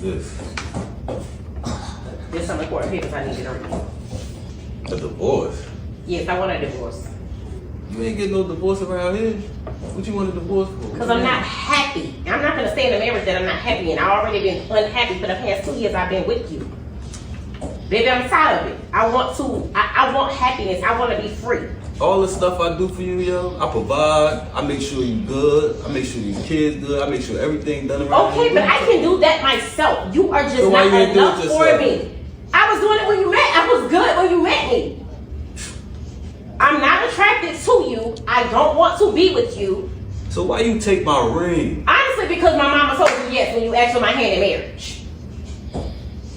this? There's some important papers I need to read. A divorce? Yes, I want a divorce. You ain't getting no divorce around here. What you want a divorce for? Because I'm not happy. I'm not going to stay in a marriage that I'm not happy in. I've already been unhappy for the past 2 years I've been with you. Baby, I'm tired of it. I want happiness. I want to be free. All the stuff I do for you, yo, I provide. I make sure you good. I make sure your kids good. I make sure everything done around Okay, but I can do that myself. You are just So why not you ain't do it enough for yourself? me. I was doing it when you met. I was good when you met me. I'm not attracted to you. I don't want to be with you. So why you take my ring? Honestly, because my mama told you yes when you asked for my hand in marriage.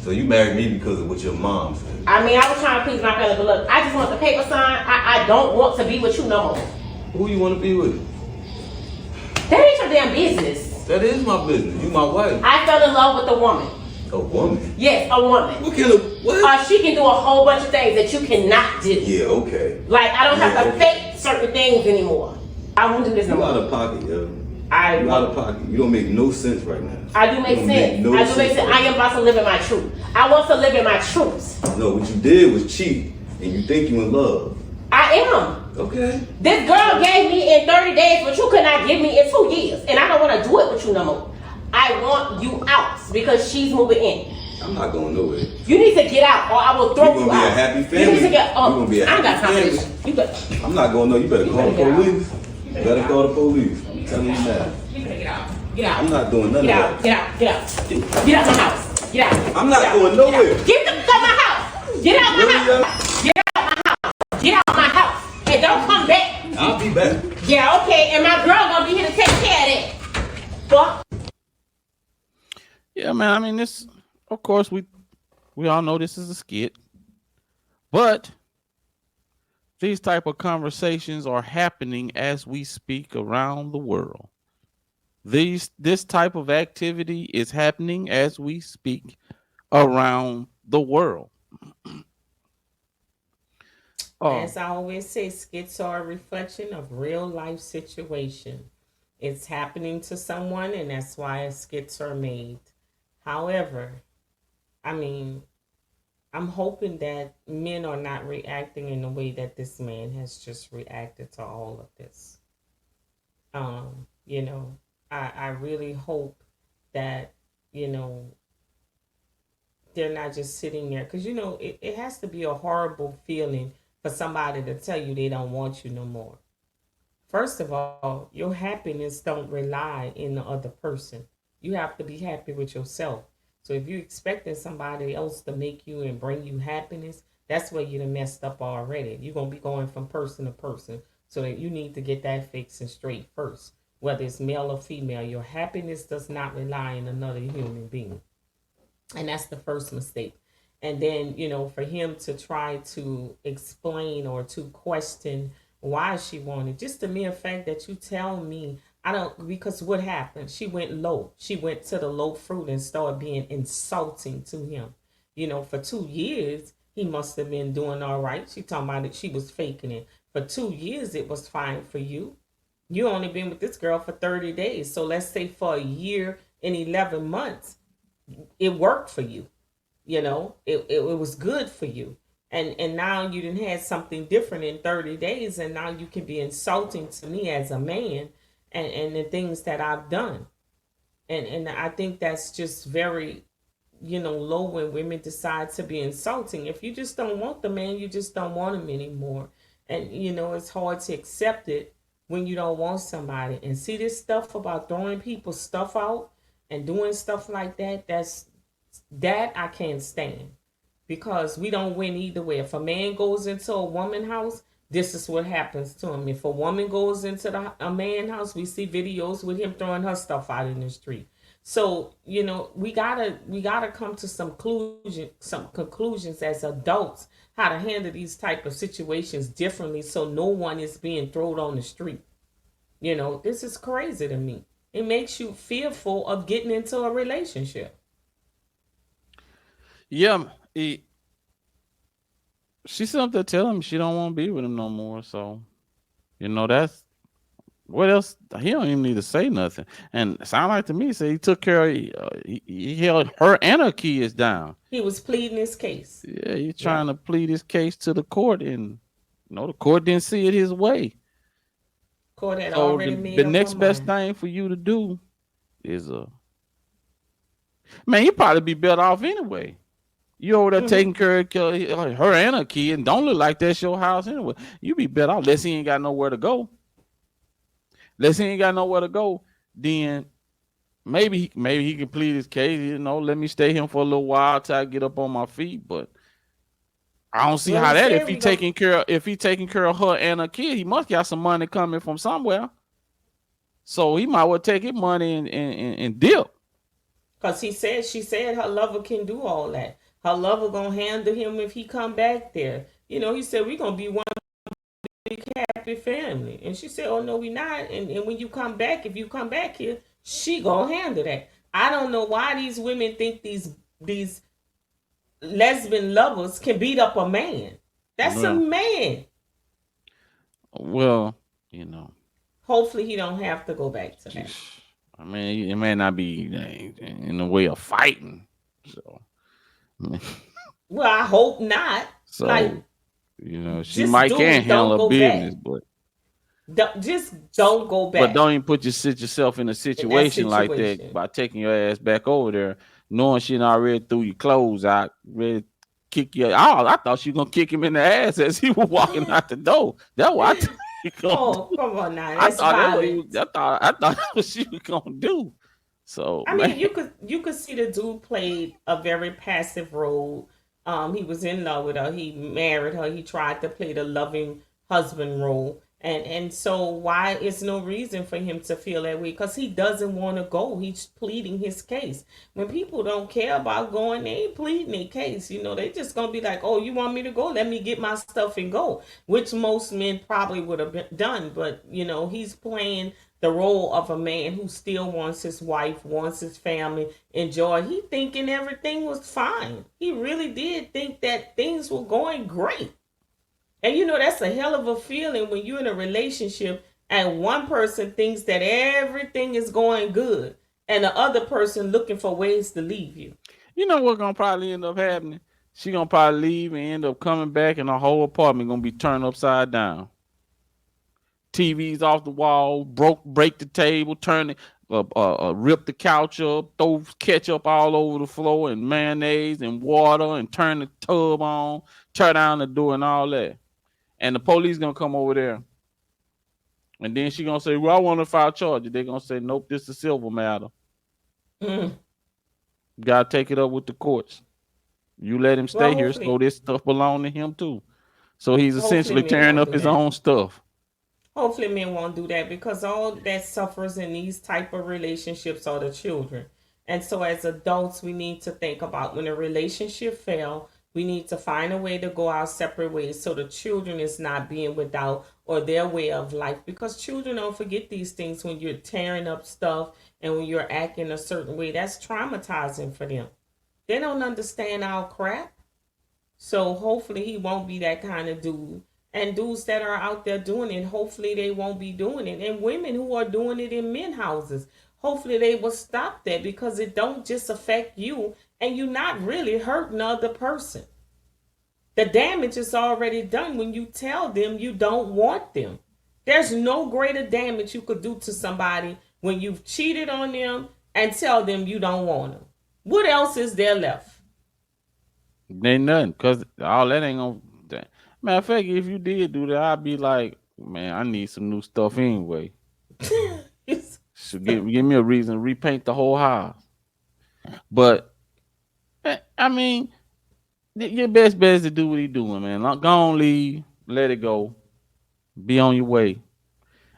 So you married me because of what your mom said. I mean, I was trying to please my family, but look, I just want the paper signed. I don't want to be with you no more. Who you want to be with? That ain't your damn business. That is my business. You my wife. I fell in love with a woman. A woman? Yes, a woman. What kind of, what? She can do a whole bunch of things that you cannot do. Yeah, okay. Like, I don't have to fake certain things anymore. I won't do this no You more. out of pocket, yo. You I out of pocket. You don't make no sense right now. do make You don't sense. no I do make sense. right I am about to live in my truth. I want to live in my truth. No, what you did was cheat, and you think you in love. I am. Okay. This girl gave me in 30 days what you could not give me in 2 years. And I don't want to do it with you no more. I want you out because she's moving in. I'm not going nowhere. You need to get out or I will throw you out. You're going to be a happy family. You need to get You're going to be a I ain't got happy time for family. this. You better. I'm not going no. You better call the better get out. police. You better call the police. I'm telling you now. You better get out. Get out. I'm not doing none Get of out. that. Get out. Get out. Get out my house. Get out. I'm not Get out. going nowhere. Get out. Get the fuck out my house. Get out my Really, house. yo? Get out my house. Get out my house. And don't come back. I'll be back. Yeah, okay. And my girl gonna be here to take care of that. Fuck. Yeah, man. I mean, this. Of course, we all know this is a skit, but these type of conversations are happening as we speak around the world. This type of activity is happening as we speak around the world. As I always say, skits are a reflection of real life situation. It's happening to someone, and that's why skits are made. However, I mean, I'm hoping that men are not reacting in the way that this man has just reacted to all of this. You know, I really hope that, you know, they're not just sitting there. Because, you know, it has to be a horrible feeling for somebody to tell you they don't want you no more. First of all, your happiness don't rely in the other person. You have to be happy with yourself. So if you're expecting somebody else to make you and bring you happiness, that's where you done messed up already. You're going to be going from person to person. So that you need to get that fixed and straight first. Whether it's male or female, your happiness does not rely on another human being. And that's the first mistake. And then, you know, for him to try to explain or to question why she wanted, just the mere fact that you tell me, I don't, because what happened? She went low. She went to the low fruit and started being insulting to him. You know, for 2 years, he must have been doing all right. She talking about it. She was faking it. For 2 years, it was fine for you. You only been with this girl for 30 days. So let's say for a year and 11 months, it worked for you. You know, it was good for you. And now you done had something different in 30 days. And now you can be insulting to me as a man and the things that I've done. And I think that's just very, you know, low when women decide to be insulting. If you just don't want the man, you just don't want him anymore. And, you know, it's hard to accept it when you don't want somebody. And see this stuff about throwing people's stuff out and doing stuff like that, that I can't stand. Because we don't win either way. If a man goes into a woman's house, this is what happens to him. If a woman goes into a man's house, we see videos with him throwing her stuff out in the street. So, you know, we gotta come to some conclusions as adults, how to handle these type of situations differently so no one is being thrown on the street. You know, this is crazy to me. It makes you fearful of getting into a relationship. Yeah, she said to tell him she don't want to be with him no more. So, you know, that's What else? He don't even need to say nothing. And it sound like to me, say he took care of, he held her and her kids down. He was pleading his case. Yeah, he's Yeah. trying to plead his case to the court, and the court didn't see it his way. Court had So already made the up her next best mind. thing for you to do is man, you probably be better off anyway. You over there Hmm. taking care of her and her kid, and don't look like that's your house anyway. You be better off. Unless he ain't got nowhere to go. Unless he ain't got nowhere to go, then maybe he can plead his case. Let me stay here for a little while till I get up on my feet. But I don't see Well, how he that said we gonna if he taking care of her and her kid, he must got some money coming from somewhere. So he might well take his money and dip. Cause she said her lover can do all that. Her lover gonna handle him if he come back there. He said we gonna be one big happy family. And she said, oh no, we not. And when you come back, if you come back here, she gonna handle that. I don't know why these women think these lesbian lovers can beat up a man. That's a Well, man. well, you know, Hopefully he don't have to go back to that. I mean, it may not be in the way of fighting. So, Well, I hope not. Like, so she just might do can it. Don't handle her go business, back. but Just don't go but back don't even put yourself in a in that situation like that situation. by taking your ass back over there, knowing she done already threw your clothes out, ready to kick you. I thought she was gonna kick him in the ass as he was walking out the door. That's what I thought he gonna Oh, do. come on now. I That's thought that's what he was. violent. I thought that's what she was gonna do. So I man, mean, you could see the dude played a very passive role. He was in love with her. He married her. He tried to play the loving husband role, and so why is no reason for him to feel that way? Because he doesn't want to go. He's pleading his case. When people don't care about going, they ain't pleading their case. They just gonna be like, oh, you want me to go? Let me get my stuff and go, which most men probably would have done. But he's playing the role of a man who still wants his wife, wants his family, enjoy. He thinking everything was fine. He really did think that things were going great. And that's a hell of a feeling when you're in a relationship and one person thinks that everything is going good and the other person looking for ways to leave you. you know what's gonna probably end up happening? She gonna probably leave and end up coming back, and the whole apartment gonna be turned upside down. TVs off the wall, break the table, turn it, rip the couch up, throw ketchup all over the floor, and mayonnaise and water, and turn the tub on, tear down the door, and all that. And the police gonna come over there, and then she gonna say, "Well, I want to file charges." They gonna say, "Nope, this is a civil matter. Mm. You gotta take it up with the courts. You let him Well, stay here, so this stuff belong to him too." So he's hopefully essentially men tearing won't up do his that. own stuff. Hopefully men won't do that because all that suffers in these type of relationships are the children. And so as adults, we need to think about when a relationship fail, we need to find a way to go our separate ways so the children is not being without or their way of life, because children don't forget these things. When you're tearing up stuff and when you're acting a certain way, that's traumatizing for them. They don't understand our crap. So hopefully he won't be that kind of dude. And dudes that are out there doing it, hopefully they won't be doing it. And women who are doing it in men houses, hopefully they will stop that, because it don't just affect you and you're not really hurting the other person. The damage is already done when you tell them you don't want them. There's no greater damage you could do to somebody when you've cheated on them and tell them you don't want them. What else is there left? Ain't nothing, cause all that ain't gonna. Matter of fact, if you did do that, I'd be like, man, I need some new stuff anyway. So give me a reason to repaint the whole house. But I mean, your best bet is to do what he doing, man. Go on, leave, let it go, be on your way,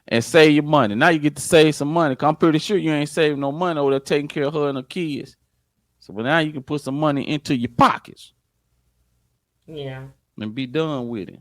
and save your money. Now you get to save some money. Cause I'm pretty sure you ain't saving no money over there taking care of her and her kids. So, but now you can put some money into your pockets. Yeah. And be done with it.